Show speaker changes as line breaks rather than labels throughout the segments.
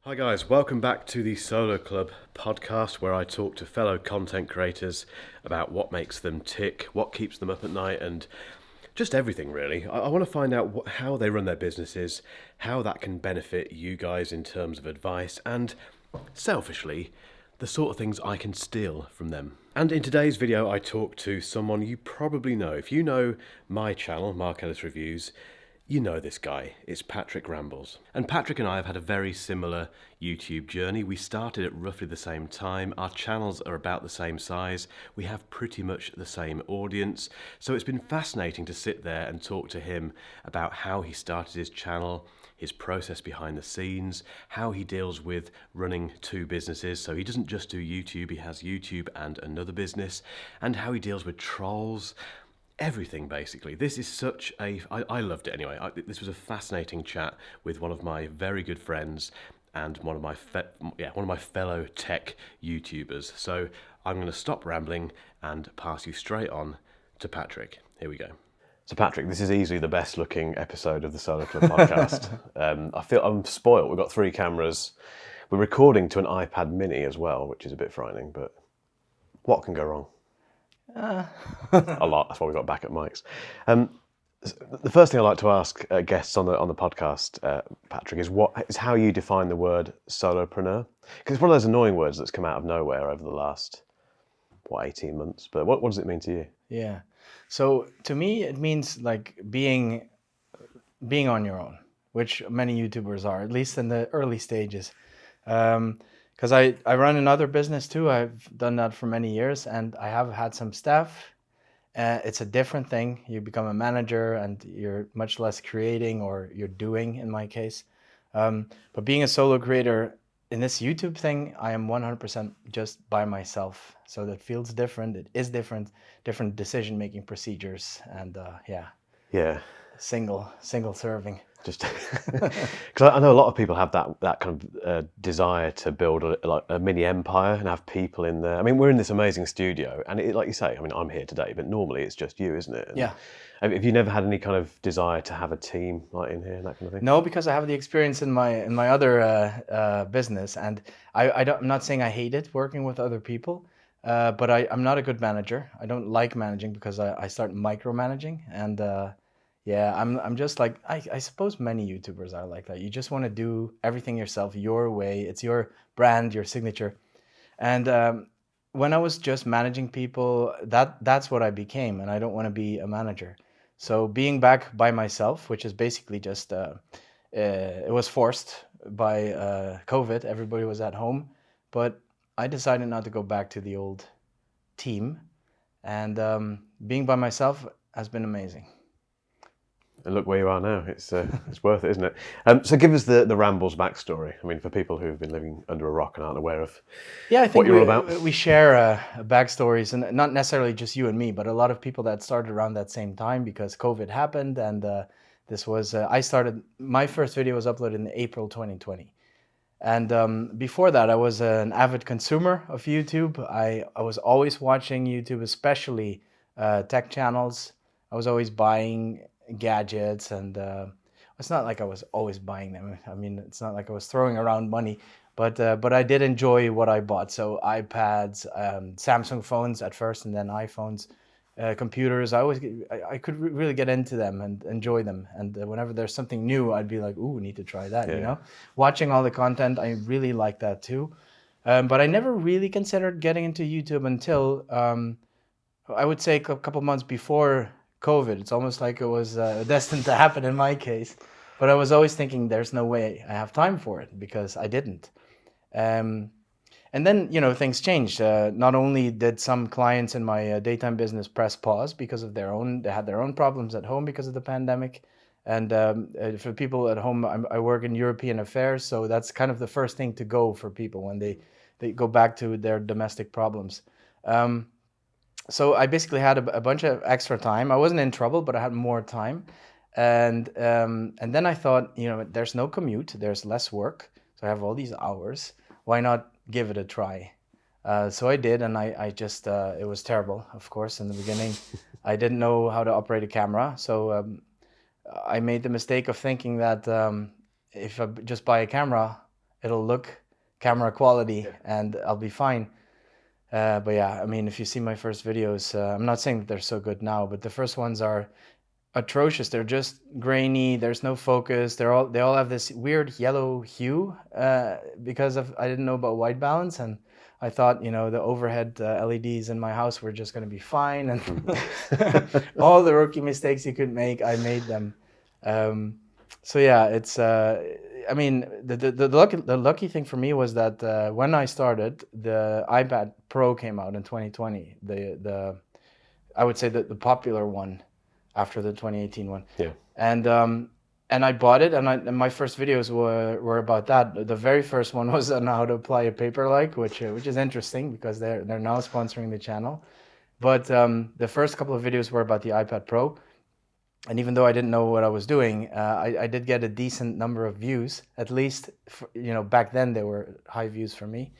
Hi guys, welcome back to the Solo Club podcast where I talk to fellow content creators about what makes them tick, what keeps them up at night, and just everything really. I want to find out how they run their businesses, how that can benefit you guys in terms of advice, and selfishly, the sort of things I can steal from them. And in today's video, I talk to someone you probably know. If you know my channel, Mark Ellis Reviews, you know this guy. It's Patrick Rambles. And Patrick and I have had a very similar YouTube journey. We started at roughly the same time. Our channels are about the same size. We have pretty much the same audience. So it's been fascinating to sit there and talk to him about how he started his channel, his process behind the scenes, how he deals with running two businesses. So he doesn't just do YouTube, he has YouTube and another business, and how he deals with trolls. Everything basically. This is such a. I loved it anyway. This was a fascinating chat with one of my very good friends and one of my fellow tech YouTubers. So I'm going to stop rambling and pass you straight on to Patrick. Here we go. So Patrick, this is easily the best looking episode of the Solo Club podcast. I feel I'm spoiled. We've got 3 cameras. We're recording to an iPad mini as well, which is a bit frightening, but what can go wrong? A lot. That's why we've got backup mics. The first thing I like to ask guests on the podcast, Patrick, is how you define the word solopreneur, because it's one of those annoying words that's come out of nowhere over the last 18 months. But what does it mean to you?
Yeah. So to me, it means like being on your own, which many YouTubers are, at least in the early stages. Because I run another business too. I've done that for many years, and I have had some staff. It's a different thing. You become a manager, and you're much less creating, or you're doing, in my case. But being a solo creator in this YouTube thing, I am 100% just by myself. So that feels different. It is different decision making procedures, and
Yeah.
single serving.
Just because I know a lot of people have that kind of desire to build a mini empire and have people in there. I mean, we're in this amazing studio, and like you say, I mean, I'm here today, but normally it's just you, isn't it? And
Yeah.
have you never had any kind of desire to have a team like in here and that kind of thing?
No, because I have the experience in my other business, and I'm not saying I hate it working with other people, but I'm not a good manager. I don't like managing because I start micromanaging, and I'm just like I suppose many YouTubers are like that. You just want to do everything yourself, your way. It's your brand, your signature, and when I was just managing people, that's what I became, and I don't want to be a manager. So being back by myself, which is basically just it was forced by COVID. Everybody was at home, but I decided not to go back to the old team, and being by myself has been amazing.
And look where you are now. It's worth it, isn't it? So give us the Rambles backstory. I mean, for people who've been living under a rock and aren't aware of
I think
what you're all about.
We share backstories, and not necessarily just you and me, but a lot of people that started around that same time because COVID happened, and this was I started my first video was uploaded in April 2020, and before that I was an avid consumer of YouTube. I was always watching YouTube, especially tech channels. I was always buying gadgets, and it's not like I was always buying them. I mean, it's not like I was throwing around money, but I did enjoy what I bought. So iPads, Samsung phones at first, and then iPhones, computers. I could really get into them and enjoy them. And whenever there's something new, I'd be like, "Ooh, we need to try that."
Yeah.
You know, watching all the content, I really like that too. But I never really considered getting into YouTube until I would say a couple months before COVID. It's almost like it was destined to happen in my case. But I was always thinking there's no way I have time for it because I didn't. And then, things changed. Not only did some clients in my daytime business press pause because of they had their own problems at home because of the pandemic. And for people at home, I work in European affairs. So that's kind of the first thing to go for people when they go back to their domestic problems. So I basically had a bunch of extra time. I wasn't in trouble, but I had more time. And then I thought, there's no commute, there's less work. So I have all these hours. Why not give it a try? So I did, and I just, it was terrible, of course, in the beginning. I didn't know how to operate a camera. So I made the mistake of thinking that if I just buy a camera, it'll look camera quality and I'll be fine. But yeah, I mean, if you see my first videos, I'm not saying that they're so good now, but the first ones are atrocious. They're just grainy. There's no focus. They all have this weird yellow hue because I didn't know about white balance, and I thought, the overhead LEDs in my house were just going to be fine, and all the rookie mistakes you could make, I made them. So yeah, it's. I mean, the lucky thing for me was that when I started, the iPad Pro came out in 2020. I would say the popular one after the 2018 one.
Yeah.
And I bought it, and my first videos were about that. The very first one was on how to apply a paper like, which is interesting because they're now sponsoring the channel. But the first couple of videos were about the iPad Pro. And even though I didn't know what I was doing, I did get a decent number of views. At least, back then they were high views for me,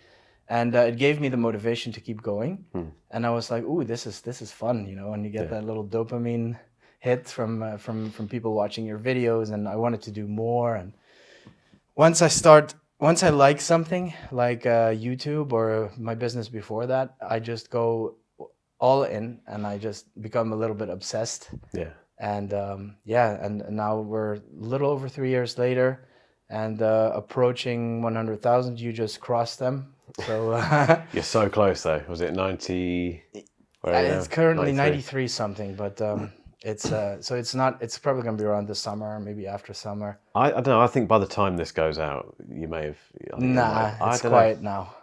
and it gave me the motivation to keep going. And I was like, "Ooh, this is fun," and you get that little dopamine hit from people watching your videos. And I wanted to do more. And once I like something like YouTube or my business before that, I just go all in, and I just become a little bit obsessed.
Yeah.
And and now we're a little over 3 years later, and approaching 100,000. You just crossed them, so
You're so close though. Was it 90?
It's currently 93 something, but it's so it's not. It's probably gonna be around the summer, maybe after summer.
I don't know. I think by the time this goes out, you may have.
It's quiet now.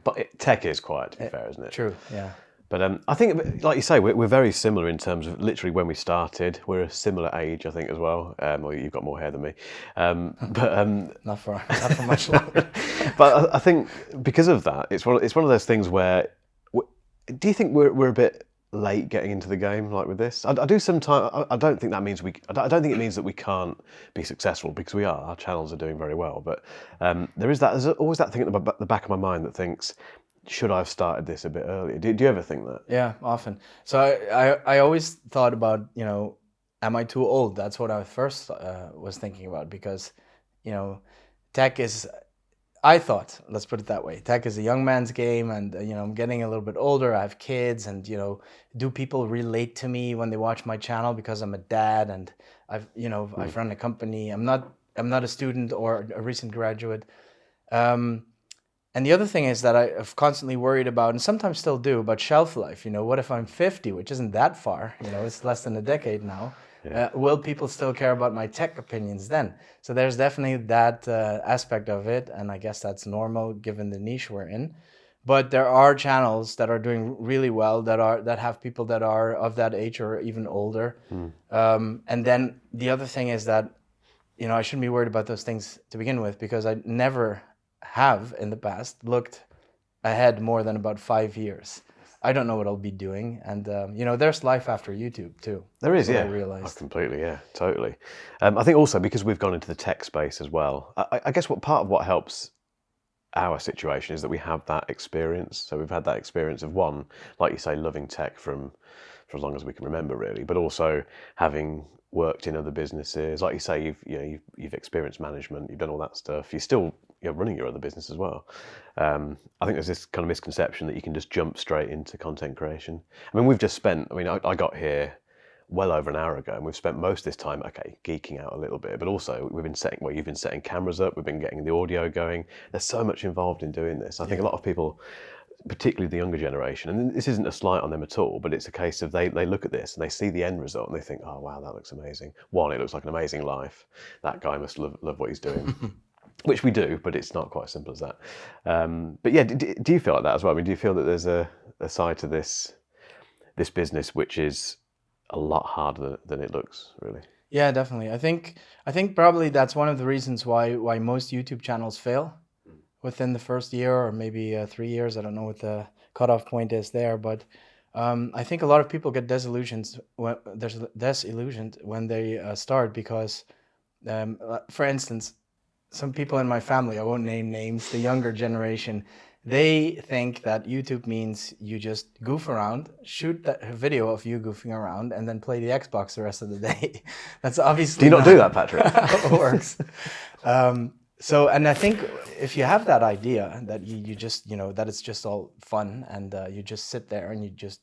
But tech is quiet, to be fair, isn't it?
True. Yeah.
But I think, like you say, we're very similar in terms of literally when we started. We're a similar age, I think, as well. Well, you've got more hair than me, but
not for much longer.
But I think because of that, it's one of those things where. Do you think we're a bit late getting into the game, like with this? I do sometimes. I don't think that means I don't think it means that we can't be successful, because we are. Our channels are doing very well, but there's always that thing at the back of my mind that thinks, should I have started this a bit earlier? Do you ever think that?
Yeah, often. So I always thought about, am I too old? That's what I first was thinking about, because, tech is, I thought, let's put it that way, tech is a young man's game, and, I'm getting a little bit older, I have kids, and, do people relate to me when they watch my channel because I'm a dad, and I've run a company. I'm not a student or a recent graduate. And the other thing is that I've constantly worried about, and sometimes still do, about shelf life. What if I'm 50, which isn't that far? It's less than a decade now. Yeah. Will people still care about my tech opinions then? So there's definitely that aspect of it, and I guess that's normal given the niche we're in. But there are channels that are doing really well that have people that are of that age or even older. And then the other thing is that, I shouldn't be worried about those things to begin with, because I never have in the past looked ahead more than about 5 years. I don't know what I'll be doing, and there's life after YouTube too.
There is, yeah.
I realized.
Completely, yeah, totally. I think also because we've gone into the tech space as well. I guess part of what helps our situation is that we have that experience. So we've had that experience of, one, like you say, loving tech for as long as we can remember, really, but also having worked in other businesses. Like you say, you've experienced management, you've done all that stuff. You're still running your other business as well. I think there's this kind of misconception that you can just jump straight into content creation. I mean, we've just spent. I got here well over an hour ago, and we've spent most of this time, geeking out a little bit, but also we've been setting. Well, you've been setting cameras up. We've been getting the audio going. There's so much involved in doing this. I think a lot of people, particularly the younger generation, and this isn't a slight on them at all, but it's a case of they look at this and they see the end result and they think, oh wow, that looks amazing. One, it looks like an amazing life. That guy must love what he's doing. Which we do, but it's not quite as simple as that. But yeah, do you feel like that as well? I mean, do you feel that there's a side to this business which is a lot harder than it looks, really?
Yeah, definitely. I think probably that's one of the reasons why most YouTube channels fail within the first year, or maybe 3 years. I don't know what the cutoff point is there, but I think a lot of people get disillusioned when they start, because, for instance, some people in my family, I won't name names, the younger generation, they think that YouTube means you just goof around, shoot that video of you goofing around, and then play the Xbox the rest of the day. That's obviously
Do you not do that, Patrick?
how it works. So, and I think if you have that idea that you just, that it's just all fun and you just sit there and you just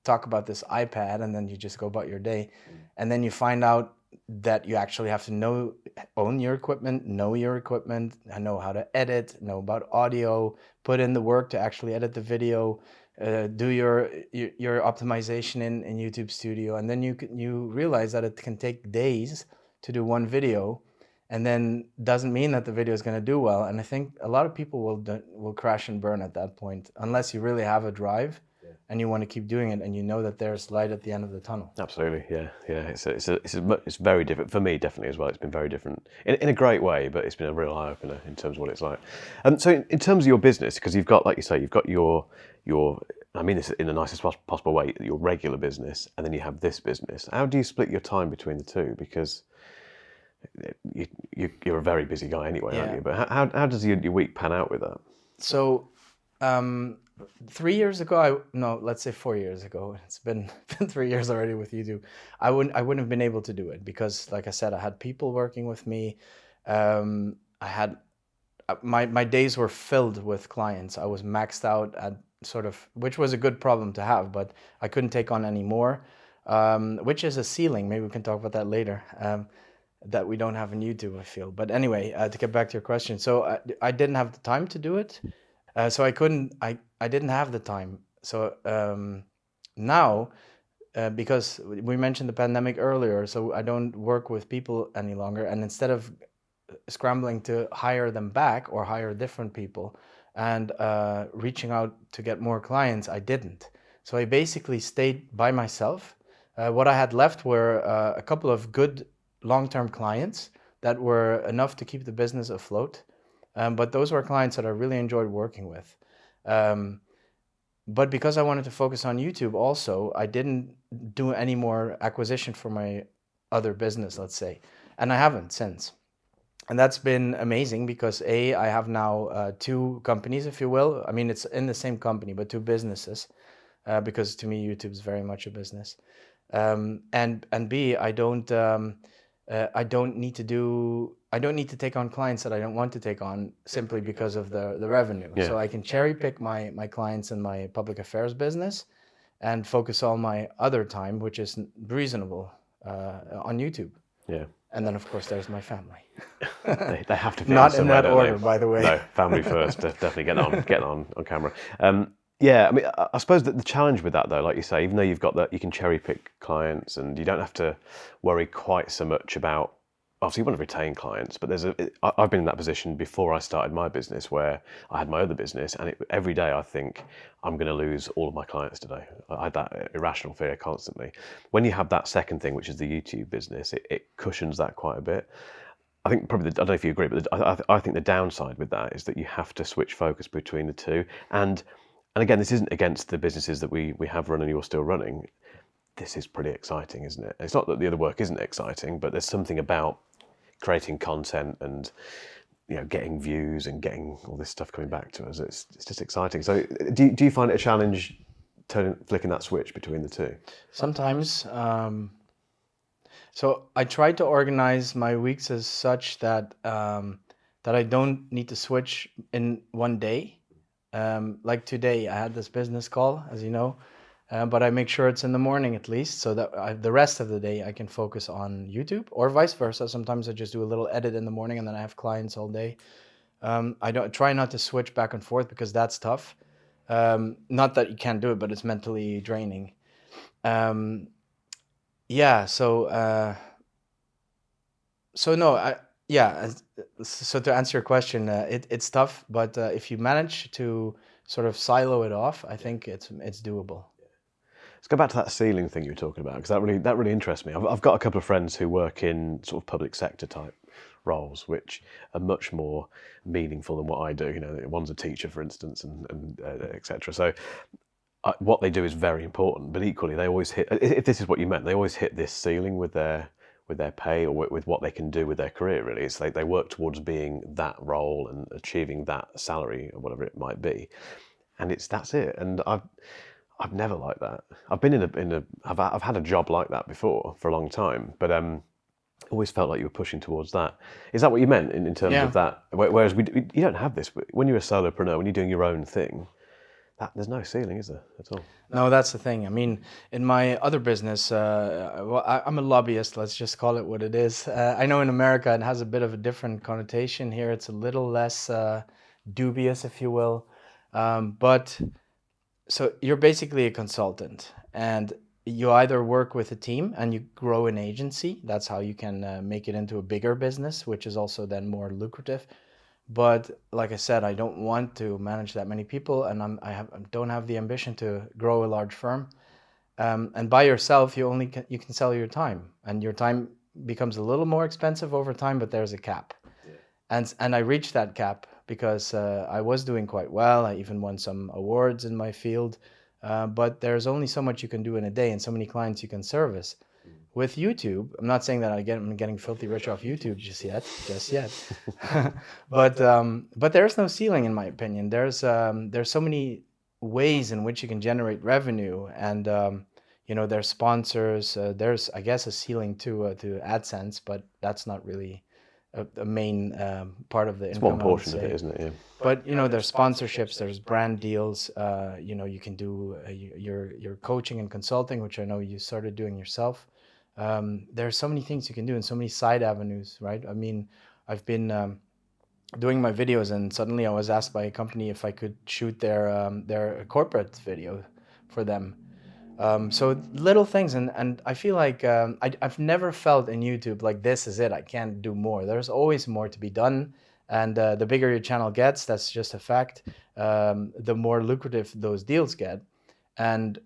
talk about this iPad and then you just go about your day, and then you find out that you actually have to own your equipment, know your equipment, and know how to edit, know about audio, put in the work to actually edit the video, do your optimization in YouTube Studio, and then you realize that it can take days to do one video, and then doesn't mean that the video is going to do well. And I think a lot of people will crash and burn at that point unless you really have a drive and you want to keep doing it, and you know that there's light at the end of the tunnel.
Absolutely, yeah. It's very different for me, definitely as well. It's been very different in a great way, but it's been a real eye opener in terms of what it's like. So in terms of your business, because you've got, like you say, you've got your I mean this in the nicest possible way, your regular business, and then you have this business. How do you split your time between the two? Because you're a very busy guy anyway, aren't you? But how does your week pan out with that?
So, 3 years ago, let's say 4 years ago. It's been 3 years already with YouTube. I wouldn't have been able to do it because, like I said, I had people working with me. I had my days were filled with clients. I was maxed out at which was a good problem to have, but I couldn't take on any more, which is a ceiling. Maybe we can talk about that later. That we don't have on YouTube, I feel. But anyway, to get back to your question, so I didn't have the time to do it, so I couldn't. I didn't have the time. So now, because we mentioned the pandemic earlier, so I don't work with people any longer, and instead of scrambling to hire them back or hire different people and reaching out to get more clients, I didn't. So I basically stayed by myself. What I had left were a couple of good long-term clients that were enough to keep the business afloat. But those were clients that I really enjoyed working with. But because I wanted to focus on YouTube also, I didn't do any more acquisition for my other business, let's say. And I haven't since. And that's been amazing because I have now 2 companies, if you will. I mean, it's in the same company, but 2 businesses, because to me, YouTube is very much a business. And B, I don't need to take on clients that I don't want to take on simply because of the revenue.
Yeah.
So I can cherry pick my clients in my public affairs business and focus all my other time, which is reasonable, on YouTube.
Yeah.
And then, of course, there's my family.
They have to fit
Not in
somewhere,
that
don't
order,
they?
by the way.
No, family first. Definitely get on camera. Yeah, I mean, I suppose that the challenge with that, though, like you say, even though you've got that, you can cherry pick clients, and you don't have to worry quite so much about. Obviously, you want to retain clients, but I've been in that position before I started my business, where I had my other business, and every day I think I'm going to lose all of my clients today. I had that irrational fear constantly. When you have that second thing, which is the YouTube business, it cushions that quite a bit. I think probably, I don't know if you agree, but I think the downside with that is that you have to switch focus between the two. And again, this isn't against the businesses that we have run and you're still running. This is pretty exciting, isn't it? It's not that the other work isn't exciting, but there's something about creating content and getting views and getting all this stuff coming back to us. It's just exciting. So do you find it a challenge flicking that switch between the two?
Sometimes. So I try to organize my weeks as such that that I don't need to switch in one day. Like today, I had this business call, as you know, but I make sure it's in the morning at least, so that the rest of the day I can focus on YouTube, or vice versa. Sometimes I just do a little edit in the morning, and then I have clients all day. I don't try not to switch back and forth because that's tough. Not that you can't do it, but it's mentally draining. Yeah. So no. So to answer your question, it's tough, but if you manage to sort of silo it off, I think it's doable.
Let's go back to that ceiling thing you were talking about, because that really interests me. I've got a couple of friends who work in sort of public sector type roles, which are much more meaningful than what I do. One's a teacher, for instance, and etc. So what they do is very important, but equally they always hit. If this is what you meant, they always hit this ceiling with their pay or with what they can do with their career. Really, it's like they work towards being that role and achieving that salary or whatever it might be, and that's it. And I've never liked that. I've been I've had a job like that before for a long time, but Always felt like you were pushing towards that. Is that what you meant in terms
Yeah.
of that? Whereas you don't have this. When you're a solopreneur, when you're doing your own thing, there's no ceiling, is there, at all?
No, that's the thing. I mean, in my other business, well, I'm a lobbyist. Let's just call it what it is. I know in America it has a bit of a different connotation. Here it's a little less dubious, if you will. But so you're basically a consultant, and you either work with a team and you grow an agency. That's how you can make it into a bigger business, which is also then more lucrative. But like I said, I don't want to manage that many people, and I don't have the ambition to grow a large firm. And by yourself, you can sell your time, and your time becomes a little more expensive over time, but there's a cap. And I reached that cap because I was doing quite well. I even won some awards in my field. But there's only so much you can do in a day and so many clients you can service. With YouTube, I'm not saying that I'm getting filthy rich off YouTube just yet. But there's no ceiling in my opinion. There's so many ways in which you can generate revenue, and there's sponsors. There's, I guess, a ceiling to AdSense, but that's not really a main part of the
It's
income.
one portion of it, isn't it? Yeah.
But there's sponsorships, there's brand deals. You can do your coaching and consulting, which I know you started doing yourself. There's so many things you can do and so many side avenues, right? I mean, I've been doing my videos, and suddenly I was asked by a company if I could shoot their corporate video for them. So little things, and I feel like I've never felt in YouTube like this is it, I can't do more. There's always more to be done, and the bigger your channel gets, that's just a fact, the more lucrative those deals get. And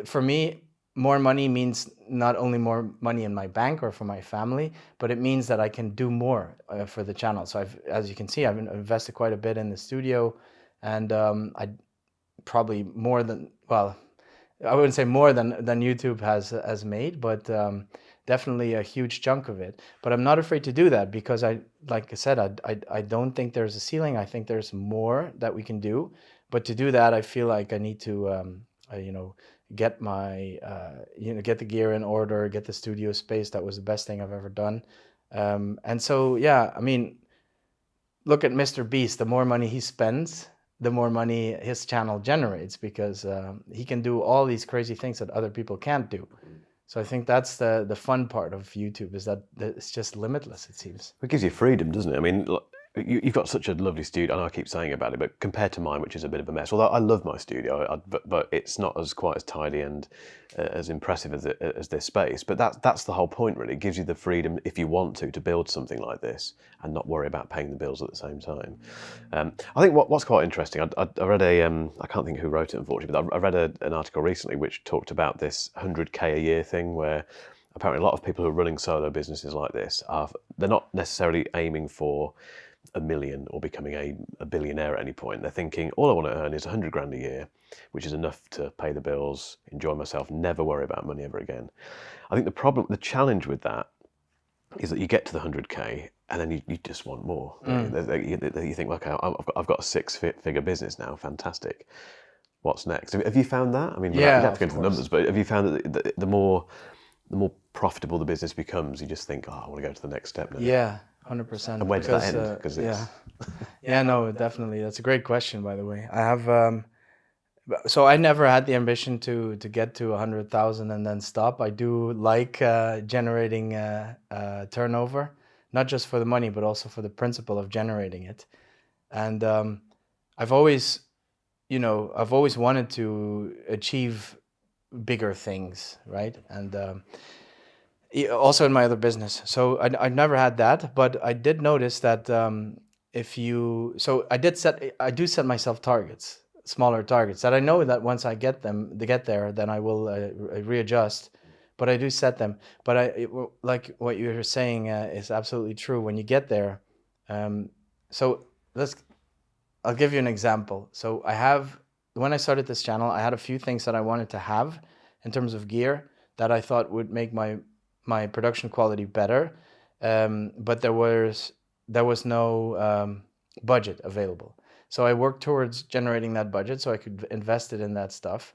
for me, more money means not only more money in my bank or for my family, but it means that I can do more for the channel. So as you can see, I've invested quite a bit in the studio, and I probably more than, well, I wouldn't say more than YouTube has made, but definitely a huge chunk of it. But I'm not afraid to do that because like I said, I don't think there's a ceiling. I think there's more that we can do. But to do that, I feel like I need to, get my, get the gear in order, get the studio space. That was the best thing I've ever done. And so, yeah, I mean, look at Mr. Beast. The more money he spends, the more money his channel generates, because he can do all these crazy things that other people can't do. So I think that's the fun part of YouTube, is that it's just limitless, it seems.
It gives you freedom, doesn't it? I mean, look, you've got such a lovely studio. I know I keep saying about it, but compared to mine, which is a bit of a mess, although I love my studio, but it's not quite as tidy and as impressive as this space. But that's the whole point, really. It gives you the freedom, if you want to build something like this and not worry about paying the bills at the same time. I think what's quite interesting, I read I can't think who wrote it, unfortunately, but I read an article recently which talked about this 100K a year thing, where apparently a lot of people who are running solo businesses like this they're not necessarily aiming for $1 million or becoming a billionaire at any point. They're thinking, all I want to earn is 100 grand a year, which is enough to pay the bills, enjoy myself, never worry about money ever again. I think the challenge with that is that you get to the 100K and then you just want more. You think, okay, I've got a six-figure business now, fantastic. What's next? Have you found that? I mean, you have to go into the numbers, but have you found that the more profitable the business becomes, you just think, I want to go to the next step now?
Yeah, 100%.
And where does that end? Because
yeah, no, definitely. That's a great question, by the way. I have, so I never had the ambition to get to 100,000 and then stop. I do like generating turnover, not just for the money, but also for the principle of generating it. And I've always wanted to achieve bigger things, right? And also in my other business. So I never had that, but I did notice that I do set myself targets, smaller targets that I know that once I get there, then I will readjust. But I do set them. But like what you were saying is absolutely true. When you get there, so I'll give you an example. So when I started this channel, I had a few things that I wanted to have in terms of gear that I thought would make my production quality better, but there was no budget available. So I worked towards generating that budget so I could invest it in that stuff.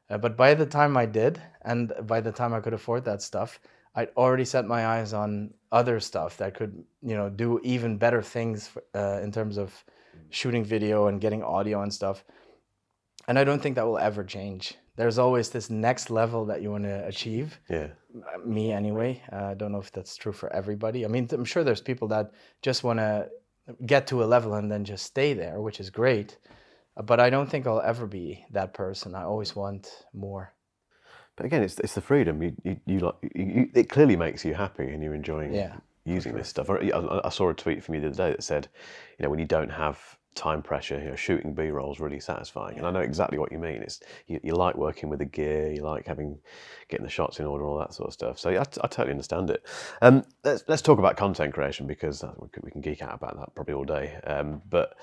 But by the time I did, and by the time I could afford that stuff, I'd already set my eyes on other stuff that could, do even better things in terms of shooting video and getting audio and stuff. And I don't think that will ever change. There's always this next level that you want to achieve.
Yeah.
Me anyway. I don't know if that's true for everybody. I mean, I'm sure there's people that just want to get to a level and then just stay there, which is great. But I don't think I'll ever be that person. I always want more.
But again, it's the freedom. It clearly makes you happy, and you're enjoying using this stuff. I saw a tweet from you the other day that said, when you don't have time pressure, shooting B-roll is really satisfying. And I know exactly what you mean. It's you like working with the gear, you like getting the shots in order, all that sort of stuff. So I totally understand it. Let's talk about content creation, because we can geek out about that probably all day. But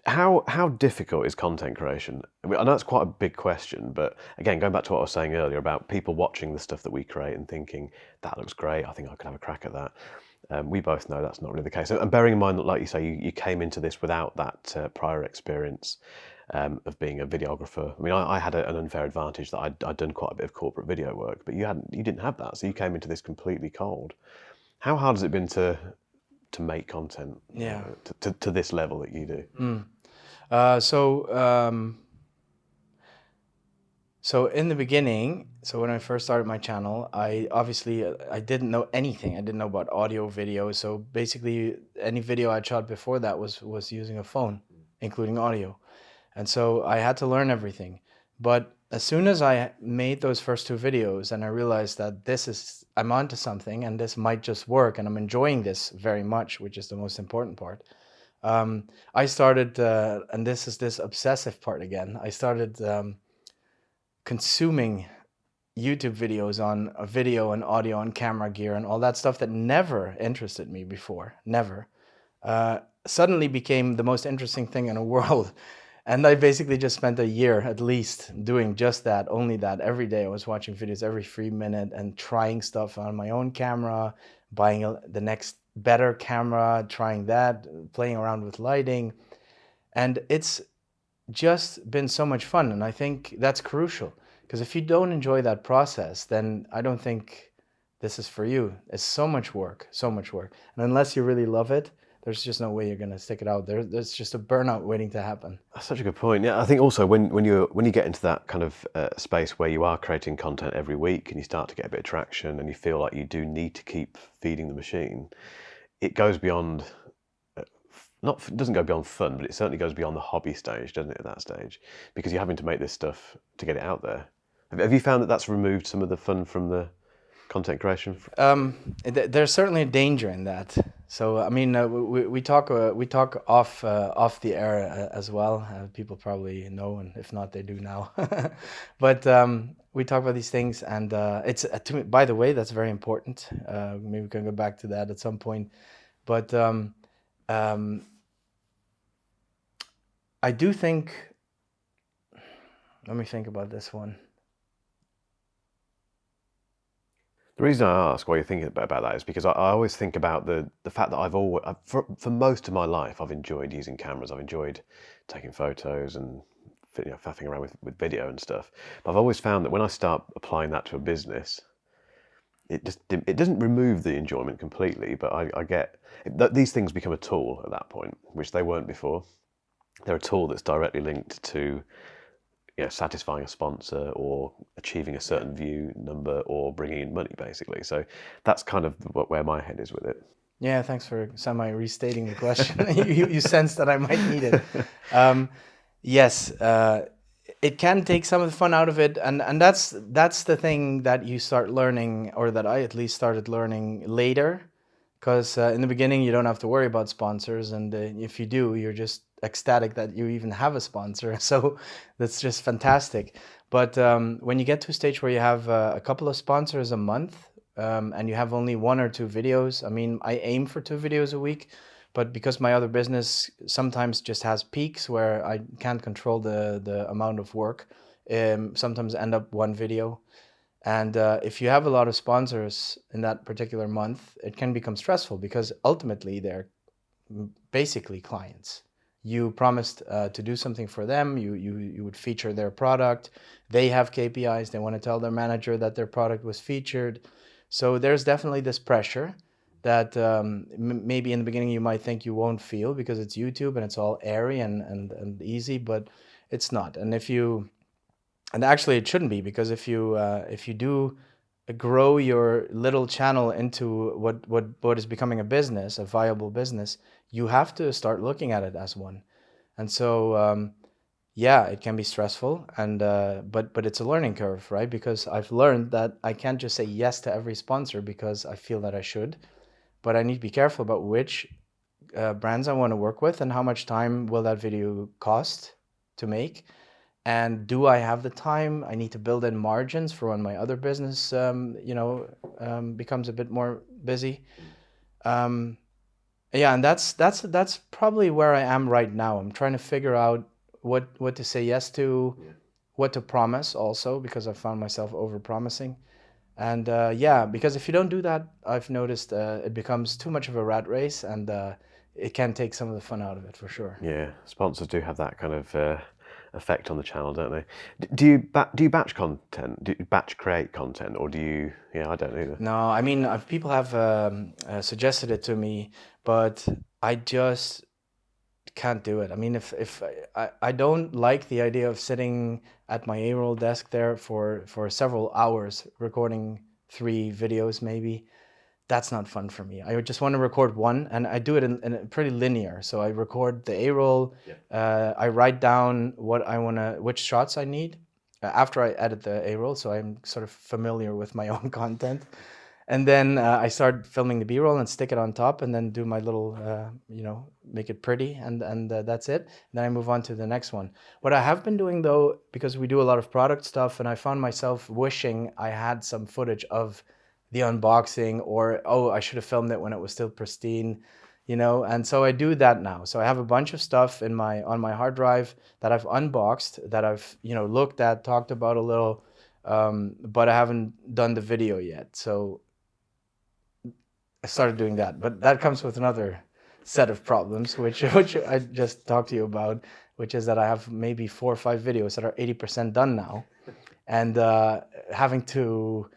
how difficult is content creation? I know it's quite a big question, but again, going back to what I was saying earlier about people watching the stuff that we create and thinking, that looks great, I think I could have a crack at that. We both know that's not really the case. And bearing in mind that, like you say, you came into this without that prior experience of being a videographer. I mean, I had an unfair advantage that I'd done quite a bit of corporate video work, but you didn't have that, so you came into this completely cold. How hard has it been to make content to this level that you do?
So in the beginning, when I first started my channel, I didn't know anything. I didn't know about audio, video. So basically, any video I shot before that was using a phone, including audio. And so I had to learn everything. But as soon as I made those first 2 videos and I realized that I'm onto something and this might just work and I'm enjoying this very much, which is the most important part, I started, and this is this obsessive part again, I started consuming YouTube videos on video and audio and camera gear and all that stuff that never interested me before, never, suddenly became the most interesting thing in the world. And I basically just spent a year at least doing just that, only that. Every day I was watching videos every 3 minutes and trying stuff on my own camera, buying the next better camera, trying that, playing around with lighting. And it's just been so much fun. And I think that's crucial, because if you don't enjoy that process, then I don't think this is for you. It's so much work, so much work. And unless you really love it, there's just no way you're going to stick it out. There's just a burnout waiting to happen.
That's such a good point. Yeah, I think also when you get into that kind of space where you are creating content every week and you start to get a bit of traction and you feel like you do need to keep feeding the machine, it goes beyond, it doesn't go beyond fun, but it certainly goes beyond the hobby stage, doesn't it, at that stage? Because you're having to make this stuff to get it out there. Have you found that that's removed some of the fun from the content creation?
There's certainly a danger in that. So I mean, we talk off the air as well. People probably know, and if not, they do now. But we talk about these things, and it's to me, by the way, that's very important. Maybe we can go back to that at some point. But I do think. Let me think about this one.
The reason I ask why you're thinking about that is because I always think about the fact that for most of my life, I've enjoyed using cameras. I've enjoyed taking photos and faffing around with video and stuff. But I've always found that when I start applying that to a business, it doesn't remove the enjoyment completely, but I get that these things become a tool at that point, which they weren't before. They're a tool that's directly linked to satisfying a sponsor or achieving a certain view number or bringing in money, basically. So that's kind of where my head is with it.
Yeah, thanks for restating the question. you sense that I might need it. Yes, it can take some of the fun out of it, and that's the thing that you start learning, or that I at least started learning later, because in the beginning you don't have to worry about sponsors, and if you do, you're just ecstatic that you even have a sponsor. So that's just fantastic. But when you get to a stage where you have a couple of sponsors a month, and you have only 1 or 2 videos, I mean, I aim for 2 videos a week, but because my other business sometimes just has peaks where I can't control the amount of work, sometimes end up 1 video. And if you have a lot of sponsors in that particular month, it can become stressful, because ultimately they're basically clients. you promised to do something for them. You would feature their product. They have KPIs. They want to tell their manager that their product was featured. So there's definitely this pressure that maybe in the beginning you might think you won't feel because it's YouTube and it's all airy and easy, but it's not. And actually it shouldn't be, because if you do grow your little channel into what is becoming a business, a viable business, you have to start looking at it as one. And so yeah, it can be stressful, and but it's a learning curve, right? Because I've learned that I can't just say yes to every sponsor because I feel that I should, but I need to be careful about which brands I want to work with and how much time will that video cost to make. And do I have the time? I need to build in margins for when my other business, becomes a bit more busy. Yeah, and that's probably where I am right now. I'm trying to figure out what to say yes to, what to promise also, because I found myself over promising. And yeah, because if you don't do that, I've noticed it becomes too much of a rat race, and it can take some of the fun out of it for sure.
Yeah, sponsors do have that kind of effect on the channel, don't they? Do you batch content? Do you batch create content, or do you? Yeah, I don't either.
No, I mean, people have suggested it to me, but I just can't do it. I mean, if I don't like the idea of sitting at my A-roll desk there for several hours recording 3 videos maybe. That's not fun for me. I just want to record one, and I do it in a pretty linear. So I record the A-roll, I write down which shots I need after I edit the A-roll, so I'm sort of familiar with my own content. And then I start filming the B-roll and stick it on top, and then do my little, make it pretty, and that's it. And then I move on to the next one. What I have been doing though, because we do a lot of product stuff, and I found myself wishing I had some footage of the unboxing, or, oh, I should have filmed it when it was still pristine, and so I do that now. So I have a bunch of stuff on my hard drive that I've unboxed, that I've, looked at, talked about a little, but I haven't done the video yet. So I started doing that, but that comes with another set of problems, which I just talked to you about, which is that I have maybe 4 or 5 videos that are 80% done now, and having to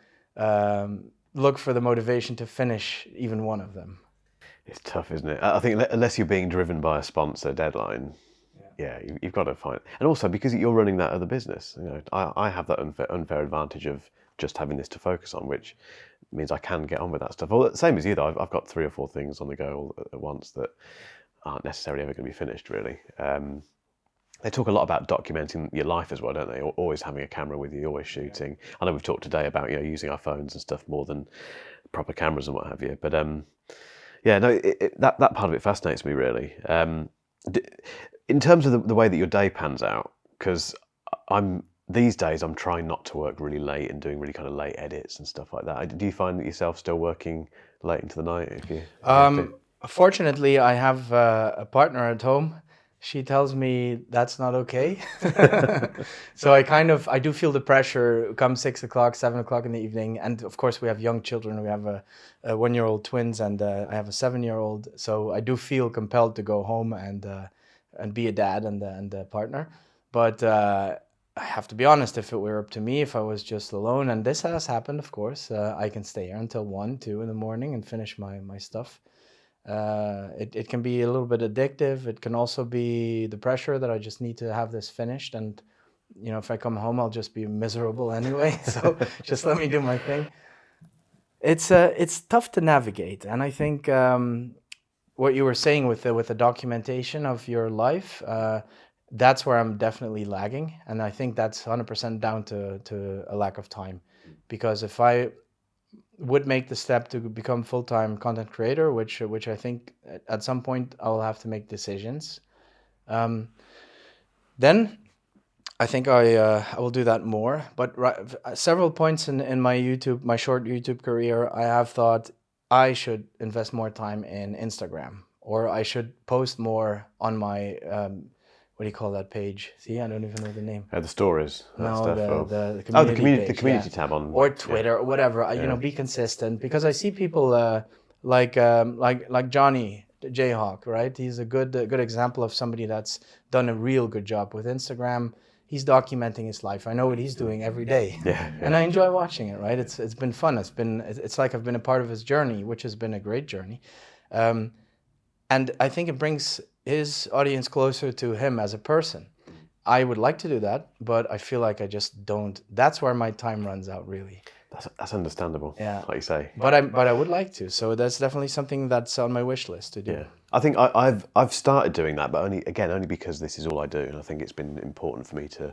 look for the motivation to finish even one of them.
It's tough, isn't it? I think unless you're being driven by a sponsor deadline, you've got to find. And also because you're running that other business, I have that unfair advantage of just having this to focus on, which means I can get on with that stuff. Well, same as you though, I've got 3 or 4 things on the go all at once that aren't necessarily ever going to be finished, really. They talk a lot about documenting your life as well, don't they? Always having a camera with you, always shooting. I know we've talked today about using our phones and stuff more than proper cameras and what have you. But that part of it fascinates me really. In terms of the way that your day pans out, because these days I'm trying not to work really late and doing really kind of late edits and stuff like that. Do you find that yourself still working late into the night? If you
Fortunately, I have a partner at home. She tells me that's not okay. So I do feel the pressure come 6 o'clock, 7 o'clock in the evening. And of course we have young children. We have a 1-year-old twins, and I have a 7-year-old. So I do feel compelled to go home and be a dad and a partner. But I have to be honest, if it were up to me, if I was just alone, and this has happened, of course, I can stay here until 1, 2 in the morning and finish my stuff. It can be a little bit addictive. It can also be the pressure that I just need to have this finished, and if I come home I'll just be miserable anyway. So just let me do my thing. It's tough to navigate, and I think what you were saying with the documentation of your life, that's where I'm definitely lagging, and I think that's 100% down to a lack of time. Because if I would make the step to become full-time content creator, which I think at some point I'll have to make decisions, then I think I will do that more. But several points in my short YouTube career, I have thought I should invest more time in Instagram, or I should post more on my what do you call that page? See, I don't even know the name.
The stories.
The community
the community tab on,
or Twitter or whatever. Be consistent, because I see people like Johnny Jayhawk, right? He's a good example of somebody that's done a real good job with Instagram. He's documenting his life. I know what he's doing every day, and I enjoy watching it. Right? It's been fun. It's like I've been a part of his journey, which has been a great journey, and I think it brings his audience closer to him as a person. I would like to do that, but I feel like I just don't. That's where my time runs out, really.
That's understandable.
Yeah,
like you say.
But I would like to. So that's definitely something that's on my wish list to do.
Yeah, I think I've started doing that, but only because this is all I do, and I think it's been important for me to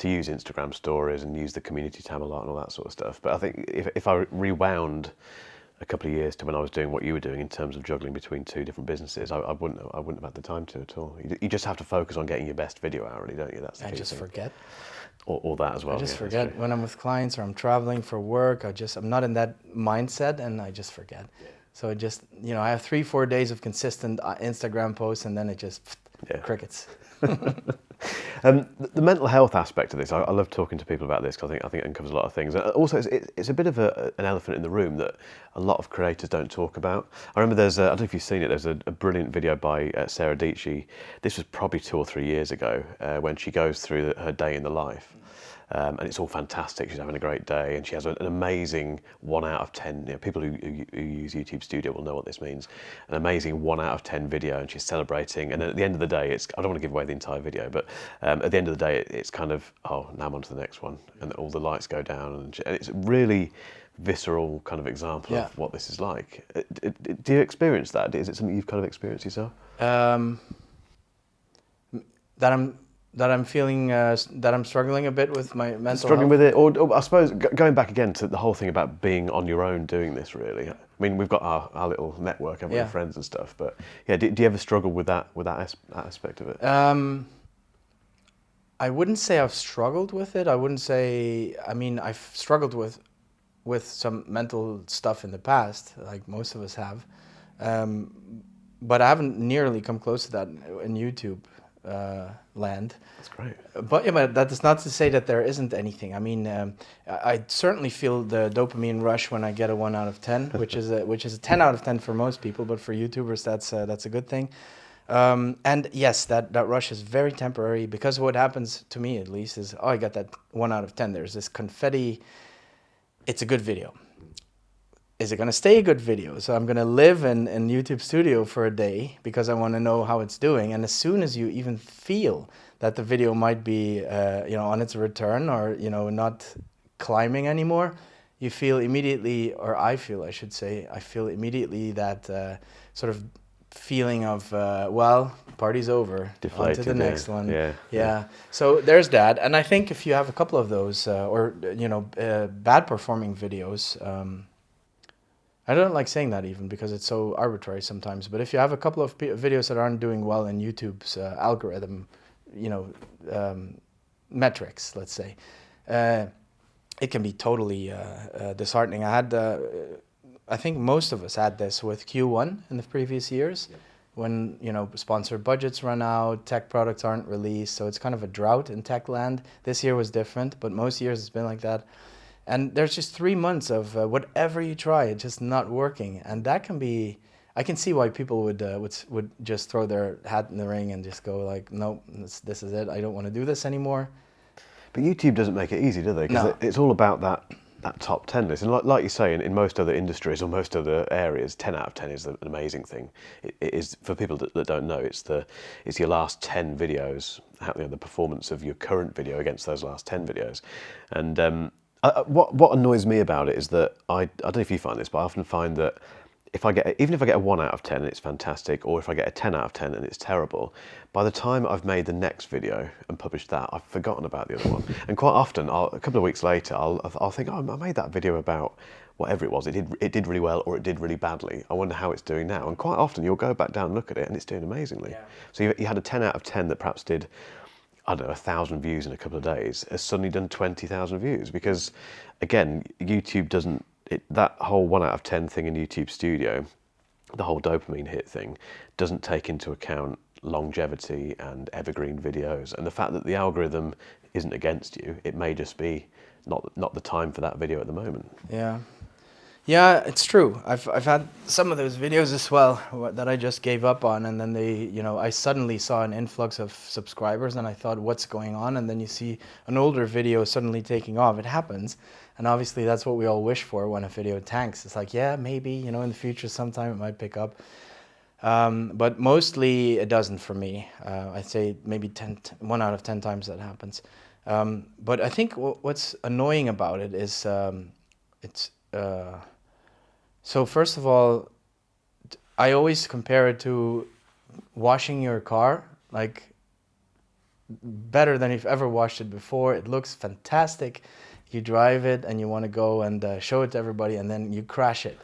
use Instagram stories and use the community tab a lot and all that sort of stuff. But I think if I rewound a couple of years to when I was doing what you were doing in terms of juggling between two different businesses, I wouldn't have had the time to at all. You just have to focus on getting your best video out, really, don't you? That's the key thing.
Forget.
Or that as well.
I just forget when I'm with clients or I'm traveling for work. I'm not in that mindset, and I just forget. Yeah. So it just, I have 3-4 days of consistent Instagram posts, and then it just crickets.
The mental health aspect of this, I love talking to people about this because I think it uncovers a lot of things. Also, it's a bit of an elephant in the room that a lot of creators don't talk about. I remember I don't know if you've seen it, there's a brilliant video by Sarah Dietschy. This was probably 2 or 3 years ago when she goes through her day in the life. And it's all fantastic. She's having a great day, and she has an amazing 1 out of 10. People who use YouTube Studio will know what this means. An amazing 1 out of 10 video, and she's celebrating. And at the end of the day, I don't want to give away the entire video, but at the end of the day, it's kind of, oh, now I'm on to the next one, and all the lights go down, and it's a really visceral kind of example of what this is like. Do you experience that? Is it something you've kind of experienced yourself?
That I'm feeling that I'm struggling a bit with my mental
struggling
health.
with it, or I suppose going back again to the whole thing about being on your own doing this. Really, I mean, we've got our little network, haven't we, of friends and stuff. But yeah, do you ever struggle with that aspect of it?
I wouldn't say I've struggled with it. I wouldn't say. I mean, I've struggled with some mental stuff in the past, like most of us have, but I haven't nearly come close to that in YouTube land.
That's great.
But that is not to say that there isn't anything. I mean, I certainly feel the dopamine rush when I get a 1 out of 10, which is a 10 out of 10 for most people, but for YouTubers that's a good thing. And yes, that rush is very temporary, because what happens to me, at least, is I got that 1 out of 10. There's this confetti. It's a good video. Is it going to stay a good video? So I'm going to live in YouTube Studio for a day because I want to know how it's doing. And as soon as you even feel that the video might be, on its return, or, not climbing anymore, you feel immediately, or I feel immediately that sort of feeling of, party's over.
Deflated,
on to the next one.
Yeah.
So there's that. And I think if you have a couple of those, bad performing videos, I don't like saying that even because it's so arbitrary sometimes. But if you have a couple of videos that aren't doing well in YouTube's algorithm, metrics, let's say, it can be totally disheartening. I think most of us had this with Q1 in the previous years, when sponsored budgets run out, tech products aren't released, so it's kind of a drought in tech land. This year was different, but most years it's been like that. And there's just 3 months of whatever you try, it's just not working. And that can be, I can see why people would just throw their hat in the ring and just go like, no, this is it. I don't want to do this anymore.
But YouTube doesn't make it easy, do they? Because it's all about that top 10 list. And like you say, in most other industries or most other areas, 10 out of 10 is an amazing thing. It is, for people that don't know, it's your last 10 videos, the performance of your current video against those last 10 videos. And what annoys me about it is that I don't know if you find this, but I often find that even if I get a 1 out of 10 and it's fantastic, or if I get a 10 out of 10 and it's terrible, by the time I've made the next video and published that, I've forgotten about the other one. And quite often, a couple of weeks later, I'll think, oh, I made that video about whatever it was. It did really well, or it did really badly. I wonder how it's doing now. And quite often, you'll go back down and look at it, and it's doing amazingly. Yeah. So you had a 10 out of 10 that perhaps did, I don't know, 1,000 views in a couple of days, has suddenly done 20,000 views. Because, again, YouTube doesn't, that whole 1 out of 10 thing in YouTube Studio, the whole dopamine hit thing, doesn't take into account longevity and evergreen videos. And the fact that the algorithm isn't against you, it may just be not the time for that video at the moment.
Yeah, it's true. I've had some of those videos as well that I just gave up on, and then I suddenly saw an influx of subscribers, and I thought, what's going on? And then you see an older video suddenly taking off. It happens, and obviously that's what we all wish for when a video tanks. It's like, yeah, maybe in the future sometime it might pick up, but mostly it doesn't for me. I'd say maybe 1 out of 10 times that happens. But I think what's annoying about it is it's. So first of all, I always compare it to washing your car, like better than you've ever washed it before. It looks fantastic. You drive it and you want to go and show it to everybody, and then you crash it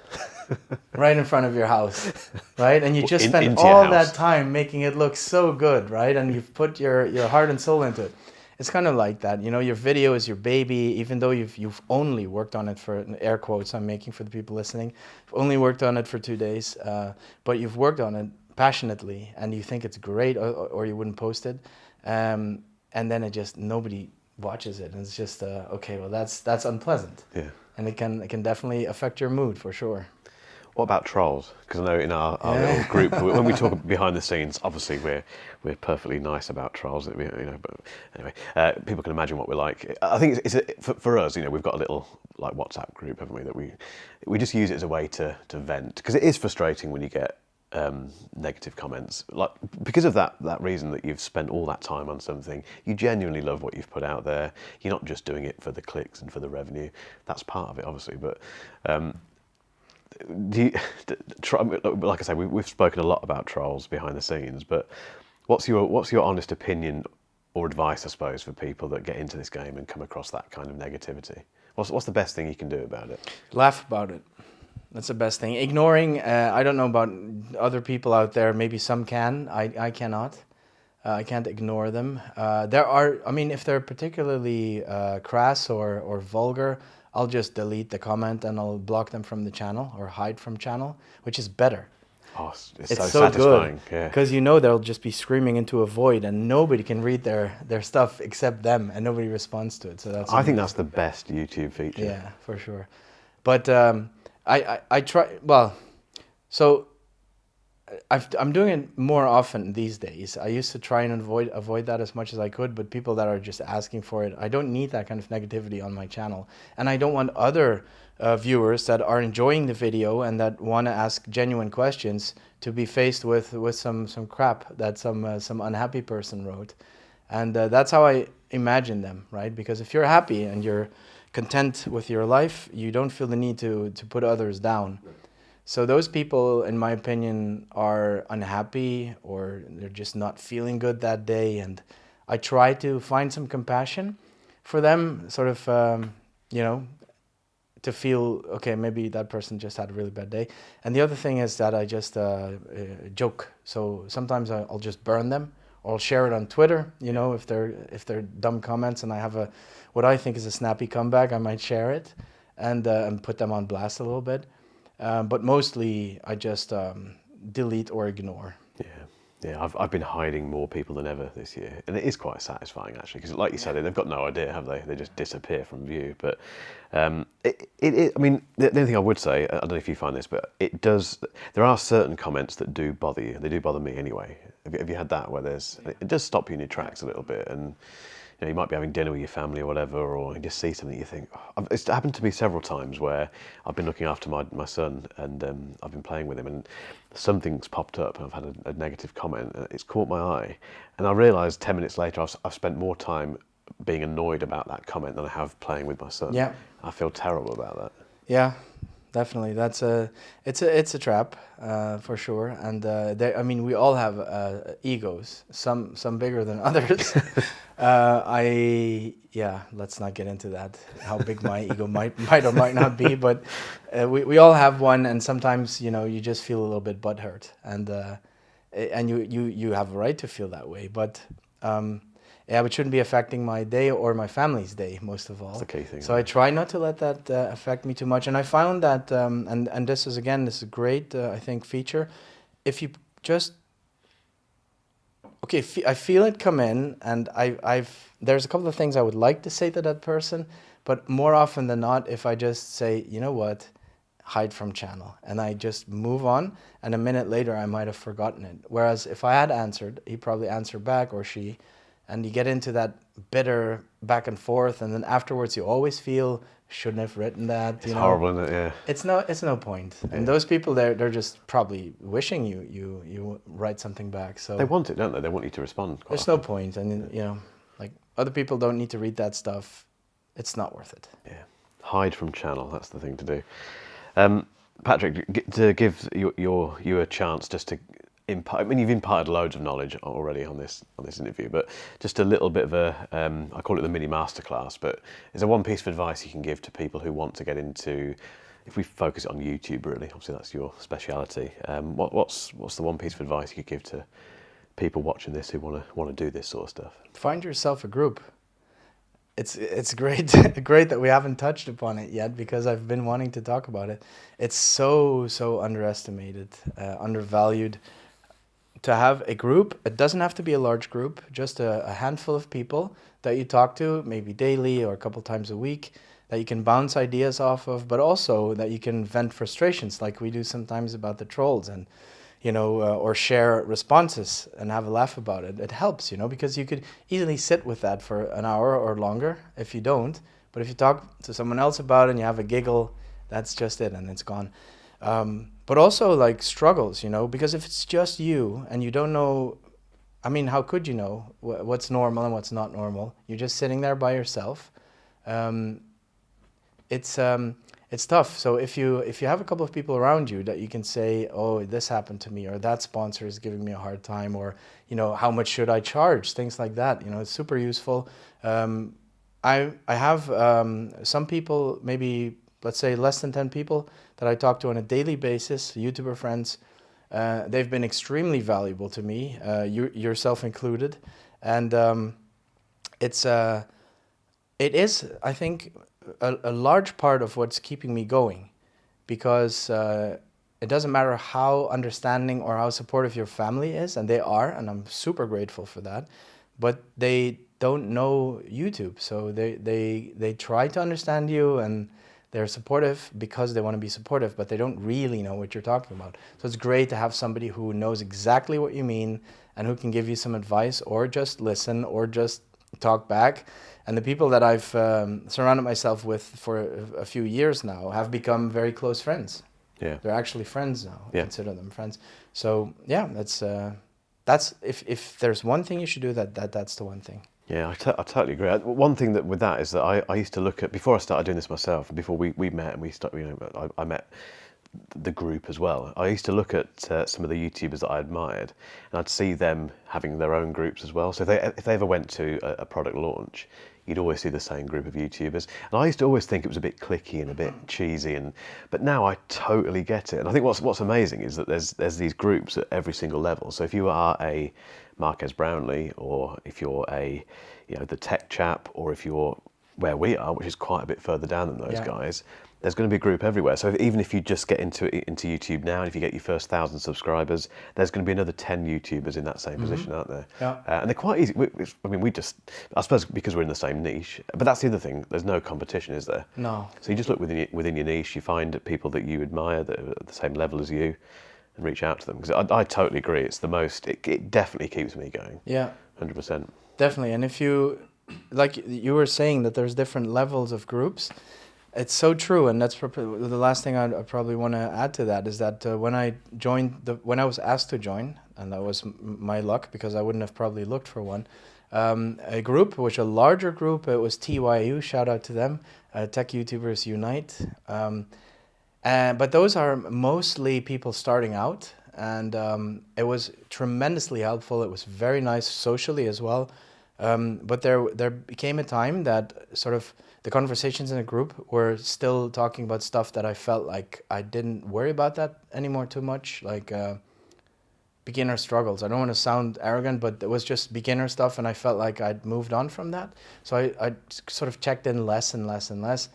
right in front of your house, right? And you just spend all that time making it look so good, right? And you've put your heart and soul into it. It's kind of like that, your video is your baby, even though you've only worked on it for, air quotes I'm making for the people listening, only worked on it for 2 days, but you've worked on it passionately and you think it's great, or you wouldn't post it, and then nobody watches it, and it's just okay, well that's unpleasant.
Yeah.
And it can definitely affect your mood for sure.
What about trolls? Because I know in our little group, when we talk behind the scenes, obviously we're perfectly nice about trolls. But anyway, people can imagine what we're like. I think for us, we've got a little like WhatsApp group, haven't we? That we just use it as a way to vent, because it is frustrating when you get negative comments. Like, because of that reason that you've spent all that time on something, you genuinely love what you've put out there. You're not just doing it for the clicks and for the revenue. That's part of it, obviously, but. Like I say, we've spoken a lot about trolls behind the scenes, but what's your honest opinion or advice, I suppose, for people that get into this game and come across that kind of negativity? What's the best thing you can do about it?
Laugh about it. That's the best thing. Ignoring, I don't know about other people out there. Maybe some can. I cannot. I can't ignore them. If they're particularly crass or vulgar, I'll just delete the comment and I'll block them from the channel or hide from channel, which is better.
Oh, it's
so
satisfying.
Good, because they'll just be screaming into a void and nobody can read their stuff except them, and nobody responds to it. So
I think that's the best YouTube feature.
Yeah, for sure. But I try. Well, so I'm doing it more often these days. I used to try and avoid that as much as I could, but people that are just asking for it, I don't need that kind of negativity on my channel, and I don't want other viewers that are enjoying the video and that want to ask genuine questions to be faced with some crap that some unhappy person wrote, and that's how I imagine them, right? Because if you're happy and you're content with your life, you don't feel the need to put others down. So those people, in my opinion, are unhappy or they're just not feeling good that day. And I try to find some compassion for them, sort of, to feel, okay, maybe that person just had a really bad day. And the other thing is that I just joke. So sometimes I'll just burn them, or I'll share it on Twitter, if they're dumb comments and I have what I think is a snappy comeback, I might share it and put them on blast a little bit. But mostly I just delete or ignore.
Yeah. I've been hiding more people than ever this year, and it is quite satisfying actually, because like you said, they've got no idea, have they? They just disappear from view. But I mean, the only thing I would say, I don't know if you find this, but it does. There are certain comments that do bother you. They do bother me anyway. Have you had that where it does stop you in your tracks a little bit, and you might be having dinner with your family or whatever, or you just see something you think, oh. It's happened to me several times where I've been looking after my son, and I've been playing with him, and something's popped up and I've had a negative comment, and it's caught my eye, and I realised 10 minutes later I've spent more time being annoyed about that comment than I have playing with my son.
Yeah.
I feel terrible about that.
Yeah, definitely. It's a trap, for sure. And we all have egos, some bigger than others. Let's not get into that, how big my ego might or might not be, but we all have one, and sometimes you just feel a little bit butthurt, and you have a right to feel that way, but it shouldn't be affecting my day or my family's day, most of all.
That's the key thing.
So I try not to let that affect me too much. And I found that, and this is a great, I think, feature. If you just, I feel it come in, and there's a couple of things I would like to say to that person, but more often than not, if I just say, you know what, hide from channel, and I just move on, and a minute later I might have forgotten it. Whereas if I had answered, he probably answered back, or she, and you get into that bitter back and forth, and then afterwards you always feel, shouldn't have written that.
It's horrible, isn't it? Yeah.
It's no point. And those people, they're just probably wishing you write something back. So
They want it, don't they? They want you to respond.
there's no point, and like other people don't need to read that stuff. It's not worth it.
Yeah. Hide from channel. That's the thing to do. Patrick, to give you a chance just to impart. I mean, you've imparted loads of knowledge already on this interview, but just a little bit of a I call it the mini masterclass. But is there one piece of advice you can give to people who want to get into? If we focus it on YouTube, really, obviously that's your speciality. What's the one piece of advice you could give to people watching this who want to do this sort of stuff?
Find yourself a group. It's great great that we haven't touched upon it yet, because I've been wanting to talk about it. It's so underestimated, undervalued. To have a group, it doesn't have to be a large group, just a handful of people that you talk to, maybe daily or a couple times a week, that you can bounce ideas off of, but also that you can vent frustrations like we do sometimes about the trolls, and or share responses and have a laugh about it. It helps, because you could easily sit with that for an hour or longer if you don't. But if you talk to someone else about it and you have a giggle, that's just it, and it's gone. But also like struggles, because if it's just you and you don't know, I mean, how could you know what's normal and what's not normal? You're just sitting there by yourself. It's tough. So if you have a couple of people around you that you can say, oh, this happened to me, or that sponsor is giving me a hard time, or how much should I charge? Things like that. It's super useful. I have some people, maybe let's say less than 10 people that I talk to on a daily basis, YouTuber friends. They've been extremely valuable to me, yourself included, and it is, I think, a large part of what's keeping me going, because it doesn't matter how understanding or how supportive your family is, and they are, and I'm super grateful for that, but they don't know YouTube, so they try to understand you, and they're supportive because they want to be supportive, but they don't really know what you're talking about. So it's great to have somebody who knows exactly what you mean and who can give you some advice, or just listen, or just talk back. And the people that I've surrounded myself with for a few years now have become very close friends.
Yeah,
they're actually friends now. I
yeah.
consider them friends. So yeah, that's if there's one thing you should do, that's the one thing.
Yeah, I totally agree. One thing with that is that I used to look at, before I started doing this myself, before we met and we started, I met the group as well. I used to look at some of the YouTubers that I admired, and I'd see them having their own groups as well. So if they ever went to a product launch, you'd always see the same group of YouTubers. And I used to always think it was a bit cliquey and a bit cheesy, but now I totally get it. And I think what's amazing is that there's these groups at every single level. So if you are a Marques Brownlee, or if you're the tech chap, or if you're where we are, which is quite a bit further down than those guys, there's going to be a group everywhere. So even if you just get into YouTube now, and if you get your first 1,000 subscribers, there's going to be another 10 YouTubers in that same position, aren't there?
Yeah.
And they're quite easy. I suppose because we're in the same niche, but that's the other thing. There's no competition, is there?
No.
So you just look within your niche, you find people that you admire that are at the same level as you, and reach out to them. Because I totally agree. It's the most. It definitely keeps me going.
Yeah.
100%.
Definitely. And if you, like you were saying, that there's different levels of groups. It's so true, and that's the last thing I probably want to add to that is that when I was asked to join, and that was my luck, because I wouldn't have probably looked for one, a group, which a larger group, it was TYU, shout out to them, Tech YouTubers Unite, but those are mostly people starting out, and it was tremendously helpful. It was very nice socially as well, but there became a time that sort of the conversations in the group were still talking about stuff that I felt like I didn't worry about that anymore too much, like beginner struggles. I don't want to sound arrogant, but it was just beginner stuff, and I felt like I'd moved on from that. So I sort of checked in less and less and less.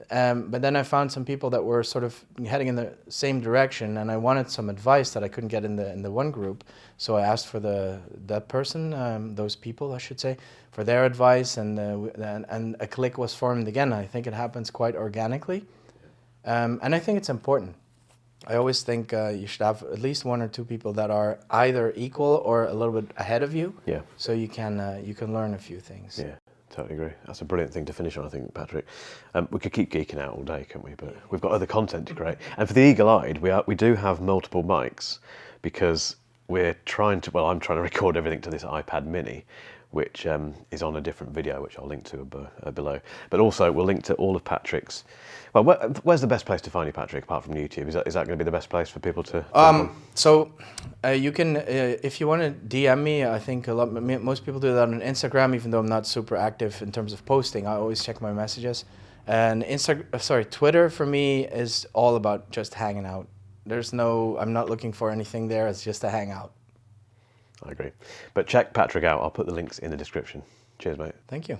But then I found some people that were sort of heading in the same direction, and I wanted some advice that I couldn't get in the one group. So I asked for those people, I should say, for their advice, and a clique was formed again. I think it happens quite organically. And I think it's important. I always think you should have at least 1 or 2 people that are either equal or a little bit ahead of you.
Yeah.
So you can learn a few things.
Yeah, totally agree. That's a brilliant thing to finish on, I think, Patrick. We could keep geeking out all day, couldn't we? But we've got other content to create. And for the eagle-eyed, we do have multiple mics because I'm trying to record everything to this iPad mini, which is on a different video, which I'll link to below. But also, we'll link to all of Patrick's. Well, where's the best place to find you, Patrick, apart from YouTube? Is that going to be the best place for people to?
So you can, if you want to DM me, I think most people do that on Instagram, even though I'm not super active in terms of posting. I always check my messages. And Twitter for me is all about just hanging out. I'm not looking for anything there. It's just a hangout.
I agree. But check Patrick out. I'll put the links in the description. Cheers, mate.
Thank you.